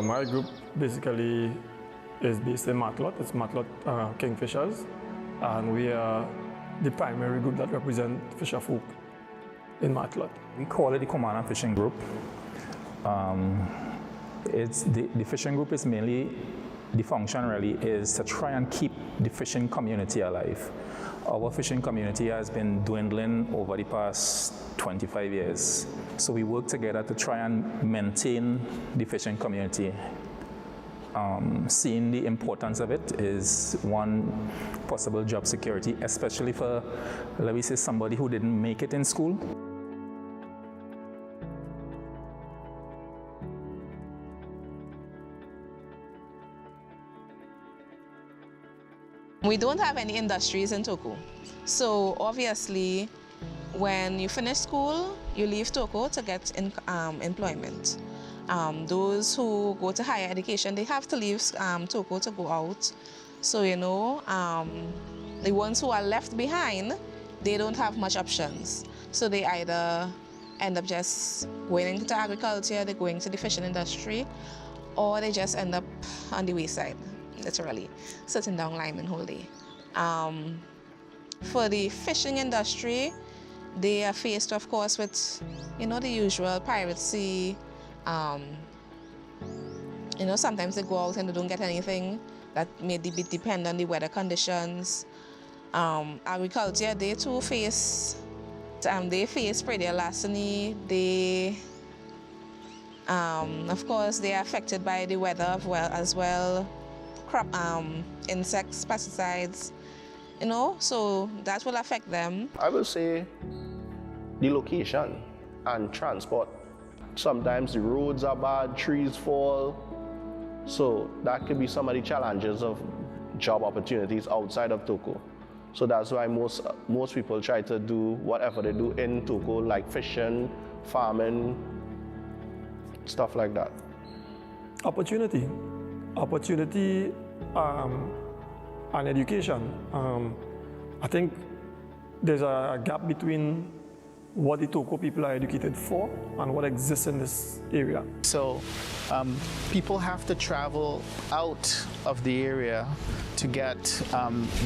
My group basically is based in Matlot. It's Matlot Kingfishers, and we are the primary group that represent fisher folk in Matlot. We call it the Command and Fishing Group. The fishing group is mainly, the function really is to try and keep the fishing community alive. Our fishing community has been dwindling over the past 25 years. So we work together to try and maintain the fishing community. Seeing the importance of it is one, possible job security, especially for, let me say, somebody who didn't make it in school. We don't have any industries in Toco. So obviously, when you finish school, you leave Toco to get employment. Those who go to higher education, they have to leave Toco to go out. So, you know, the ones who are left behind, they don't have much options. So they either end up just going into agriculture, they're going to the fishing industry, or they just end up on the wayside, literally, sitting down liming whole day. For the fishing industry, they are faced, of course, with, you know, the usual piracy. You know, sometimes they go out and they don't get anything. That may depend on the weather conditions. Agriculture, they too face, predatory larceny. They, of course, they are affected by the weather as well. Crop, insects, pesticides, you know, so that will affect them. I will say the location and transport. Sometimes the roads are bad, trees fall, so that could be some of the challenges of job opportunities outside of Toco. So that's why most people try to do whatever they do in Toco, like fishing, farming, stuff like that. Opportunity and education. I think there's a gap between what the Toco people are educated for and what exists in this area. So people have to travel out of the area to get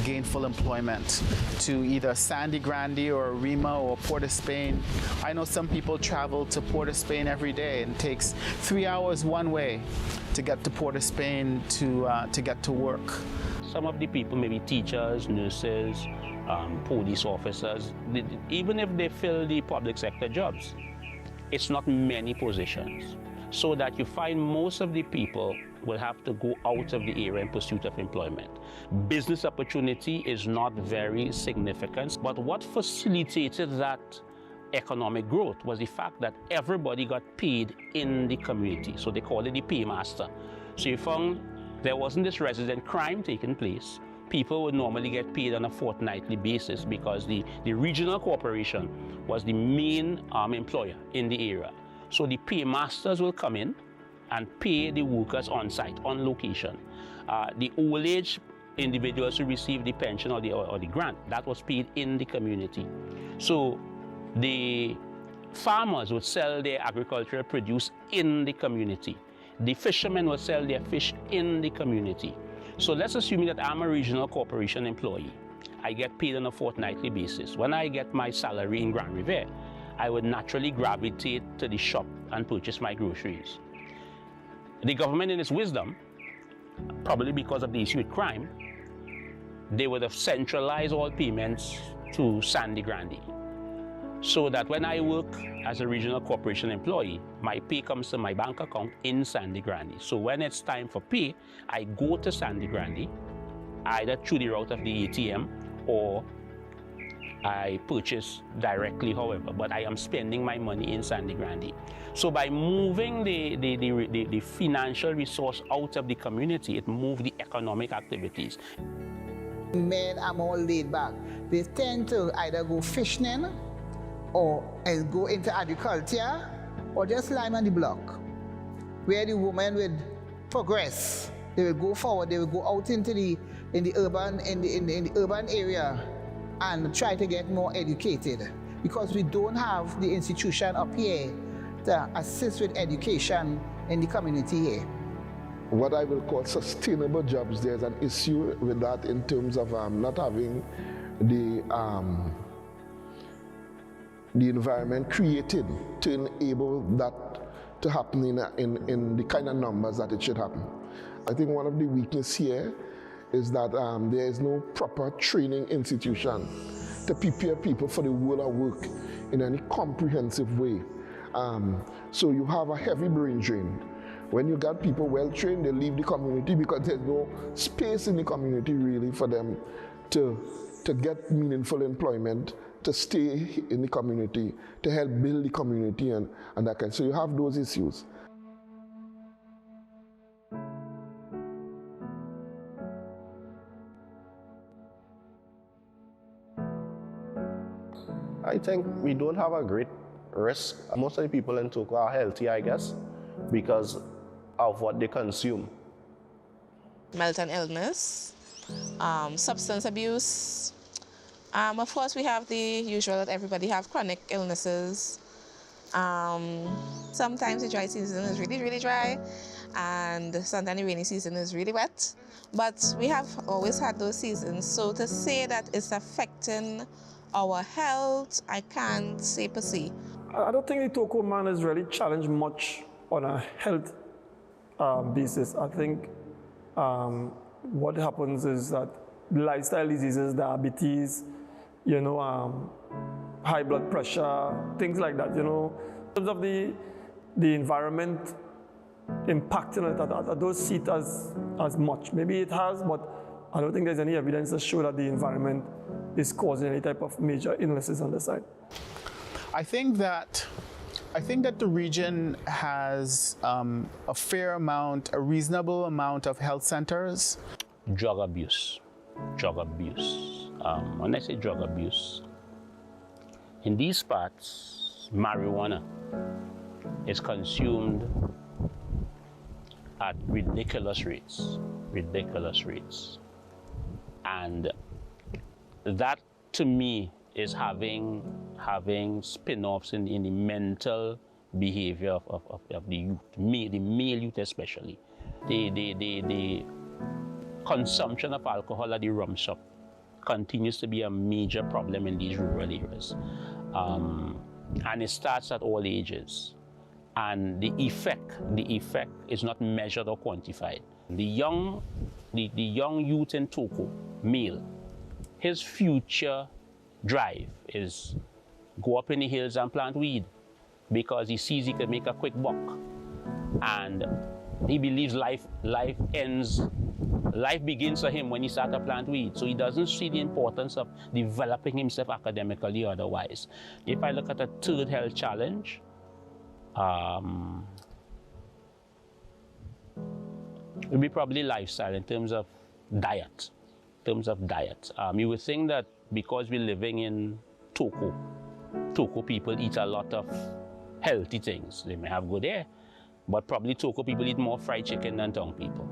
gainful employment to either Sandy Grande or Rima or Port of Spain. I know some people travel to Port of Spain every day and it takes 3 hours one way to get to Port of Spain to get to work. Some of the people, maybe teachers, nurses, police officers, even if they fill the public sector jobs, it's not many positions. So that you find most of the people will have to go out of the area in pursuit of employment. Business opportunity is not very significant, but what facilitated that economic growth was the fact that everybody got paid in the community. So they call it the paymaster. So you found there wasn't this resident crime taking place. People would normally get paid on a fortnightly basis because the regional corporation was the main employer in the area. So the paymasters will come in and pay the workers on site, on location. The old age individuals who receive the pension or the grant, that was paid in the community. So the farmers would sell their agricultural produce in the community. The fishermen would sell their fish in the community. So let's assume that I'm a regional corporation employee. I get paid on a fortnightly basis. When I get my salary in Grand River, I would naturally gravitate to the shop and purchase my groceries. The government, in its wisdom, probably because of the issue with crime, they would have centralized all payments to Sandy Grande. So that when I work as a regional corporation employee, my pay comes to my bank account in Sandy Grande. So when it's time for pay, I go to Sandy Grande, either through the route of the ATM or I purchase directly, however, but I am spending my money in Sandy Grande. So by moving the financial resource out of the community, it moved the economic activities. Men are more laid back. They tend to either go fishing or go into agriculture or just lie on the block. Where the women would progress, they will go forward, they will go out into the urban area and try to get more educated, because we don't have the institution up here to assist with education in the community here. what I will call sustainable jobs. There's an issue with that in terms of not having the environment created to enable that to happen in the kind of numbers that it should happen. I think one of the weaknesses here is that there is no proper training institution to prepare people for the world of work in any comprehensive way. So you have a heavy brain drain. When you got people well trained, they leave the community because there's no space in the community really for them to get meaningful employment, to stay in the community, to help build the community and that kind. So you have those issues. I think we don't have a great risk. Most of the people in Toco are healthy, I guess, because of what they consume. Mental illness, substance abuse. Of course, we have the usual that everybody have chronic illnesses. Sometimes the dry season is really, really dry, and sometimes the rainy season is really wet. But we have always had those seasons. So to say that it's affecting our health, I can't say per se. I don't think the Toco man is really challenged much on a health basis. I think what happens is that lifestyle diseases, diabetes, high blood pressure, things like that, in terms of the environment impacting it, I don't see it as much. Maybe it has, but I don't think there's any evidence to show that the environment is causing any type of major illnesses on the side. I think that the region has a reasonable amount of health centers. Drug abuse. When I say drug abuse, in these parts, marijuana is consumed at ridiculous rates. And that, to me, is having spin-offs in the mental behavior of the youth, the male youth especially. The consumption of alcohol at the rum shop continues to be a major problem in these rural areas. And it starts at all ages. And the effect is not measured or quantified. The young youth in Toco, male, his future drive is go up in the hills and plant weed because he sees he can make a quick buck. And he believes life begins for him when he starts to plant weed. So he doesn't see the importance of developing himself academically or otherwise. If I look at a third health challenge, it would be probably lifestyle in terms of diet. You would think that because we're living in Toco people eat a lot of healthy things. They may have good air, but probably Toco people eat more fried chicken than Tong people.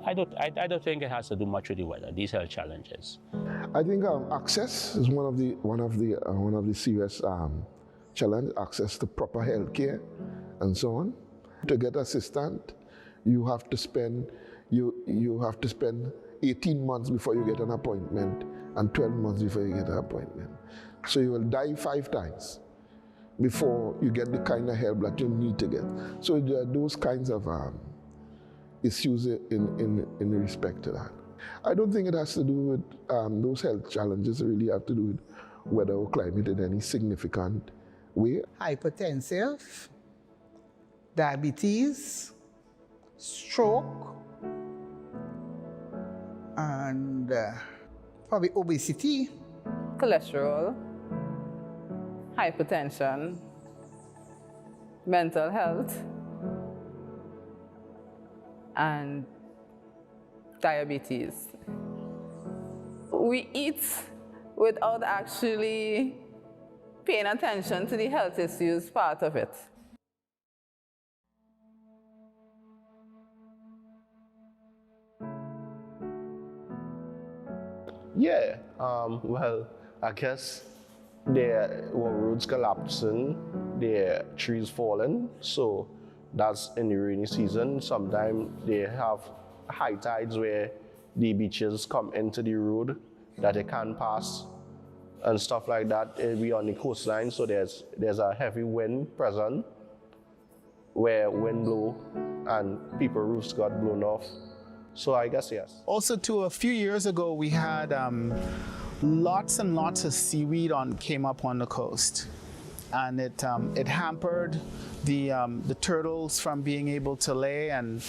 I don't think it has to do much with the weather. These health challenges. I think access is one of the serious challenge. Access to proper health care and so on. To get assistance, you have to spend 18 months before you get an appointment and 12 months before you get an appointment. So you will die 5 times before you get the kind of help that you need to get. So there are those kinds of issues in respect to that. I don't think it has to do with those health challenges really have to do with weather or climate in any significant way. Hypertensive, diabetes, stroke, and probably obesity. Cholesterol, hypertension, mental health, and diabetes. We eat without actually paying attention to the health issues part of it. Yeah, well, I guess there were roads collapsing, there are trees falling, so That's in the rainy season. Sometimes they have high tides where the beaches come into the road that they can't pass and stuff like that. We on the coastline, so there's a heavy wind present where wind blow and people roofs got blown off. So I guess yes. Also, too, a few years ago, we had lots and lots of seaweed came up on the coast, and it hampered the turtles from being able to lay and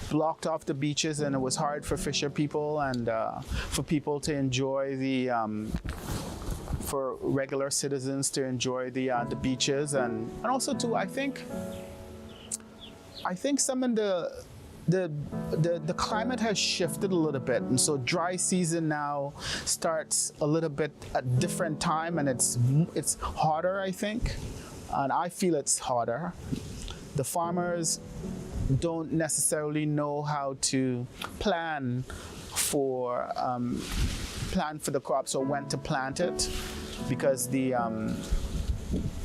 blocked off the beaches, and it was hard for fisher people and for people to enjoy for regular citizens to enjoy the beaches, and also too, I think some of the climate has shifted a little bit, and so dry season now starts a little bit at different time, and it's hotter, I think, and I feel it's hotter. The farmers don't necessarily know how to plan for the crops or when to plant it, because the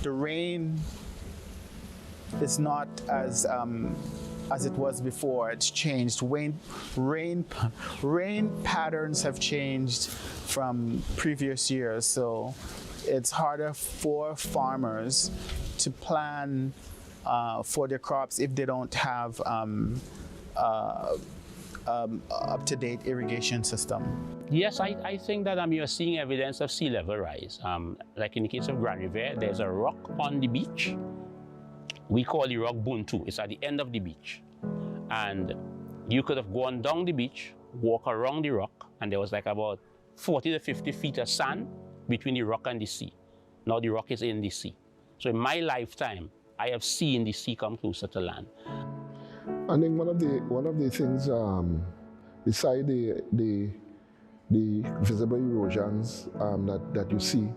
rain is not as it was before. It's changed. Rain patterns have changed from previous years, so it's harder for farmers to plan for their crops if they don't have up-to-date irrigation system. Yes, I think that you're seeing evidence of sea level rise. Like in the case of Grand River, there's a rock on the beach. We call the rock Buntu. It's at the end of the beach. And you could have gone down the beach, walk around the rock, and there was like about 40 to 50 feet of sand between the rock and the sea. Now the rock is in the sea. So in my lifetime, I have seen the sea come closer to land. I think one of the things, beside the visible erosions that you see,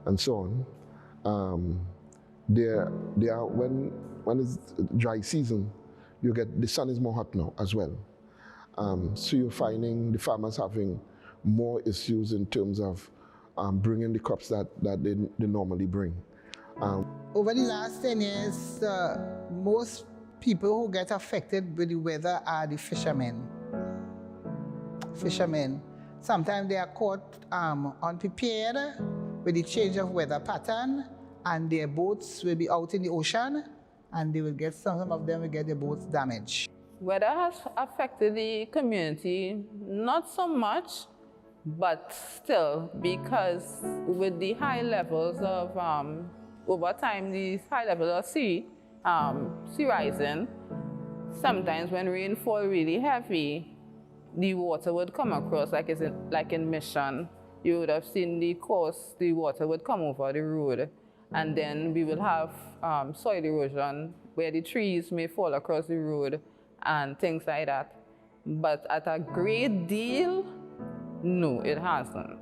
and so on, there are when it's dry season, the sun is more hot now as well. So you're finding the farmers having more issues in terms of bringing the crops that they normally bring. Over the last 10 years, most people who get affected with the weather are the fishermen. Sometimes they are caught unprepared with the change of weather pattern, and their boats will be out in the ocean, and they will get some of them will get their boats damaged. Weather has affected the community, not so much, but still, because with the high levels of, over time, the high levels of sea rising, sometimes when rainfall really heavy, the water would come across, like in Mission. You would have seen the water would come over the road, and then we will have soil erosion where the trees may fall across the road and things like that. But at a great deal, no, it hasn't.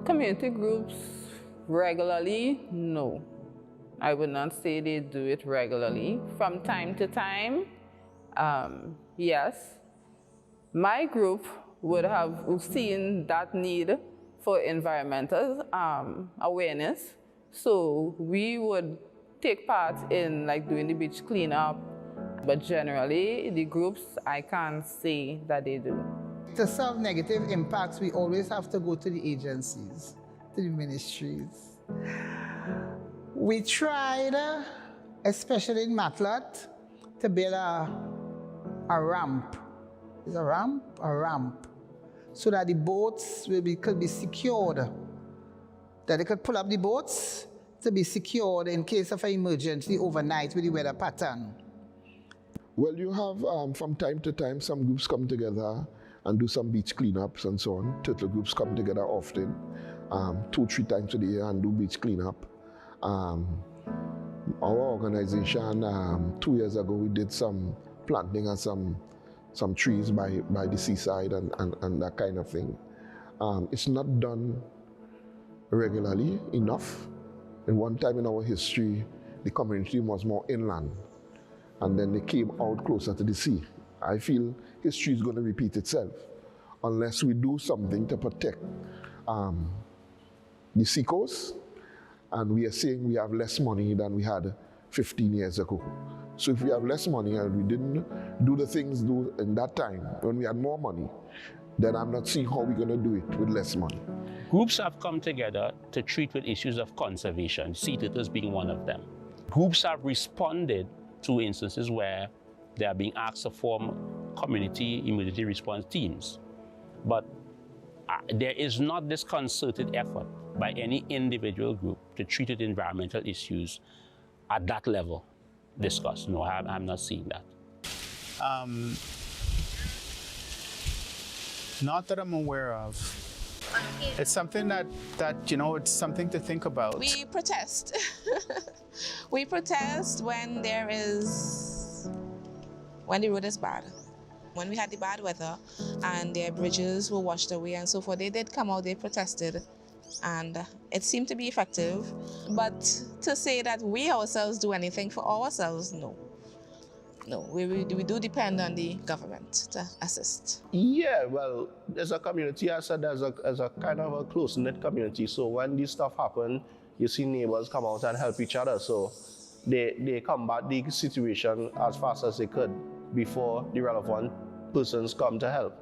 Community groups regularly, no. I would not say they do it regularly. From time to time, yes. My group would have seen that need for environmental awareness, so we would take part in doing the beach cleanup, but generally the groups, I can't say that they do. To solve negative impacts, we always have to go to the agencies, to the ministries. We tried, especially in Matlot, to build a ramp. Is a ramp? A ramp. So that the boats could be secured. That they could pull up the boats to be secured in case of an emergency overnight with the weather pattern. Well, you have, from time to time, some groups come together and do some beach cleanups and so on. Turtle groups come together often, 2-3 times a year, and do beach cleanup. Our organization, 2 years ago, we did some planting of some trees by the seaside and that kind of thing. It's not done regularly enough. And one time in our history, the community was more inland. and then they came out closer to the sea. I feel history is going to repeat itself unless we do something to protect the seacoast, and we are saying we have less money than we had 15 years ago. So if we have less money and we didn't do the things do in that time when we had more money, then I'm not seeing how we're going to do it with less money. Groups have come together to treat with issues of conservation, sea turtles being one of them. Groups have responded to instances where they are being asked to form community emergency response teams. But there is not this concerted effort by any individual group to treat with environmental issues at that level discussed. No, I'm not seeing that. Not that I'm aware of. It's something that it's something to think about. We protest. We protest when the road is bad. When we had the bad weather and their bridges were washed away and so forth, they did come out, they protested, and it seemed to be effective. But to say that we ourselves do anything for ourselves, no. No, we do depend on the government to assist. Yeah, well, as a community, I said, as a kind of a close-knit community, so when this stuff happens, you see neighbors come out and help each other, so they combat the situation as fast as they could before the relevant persons come to help.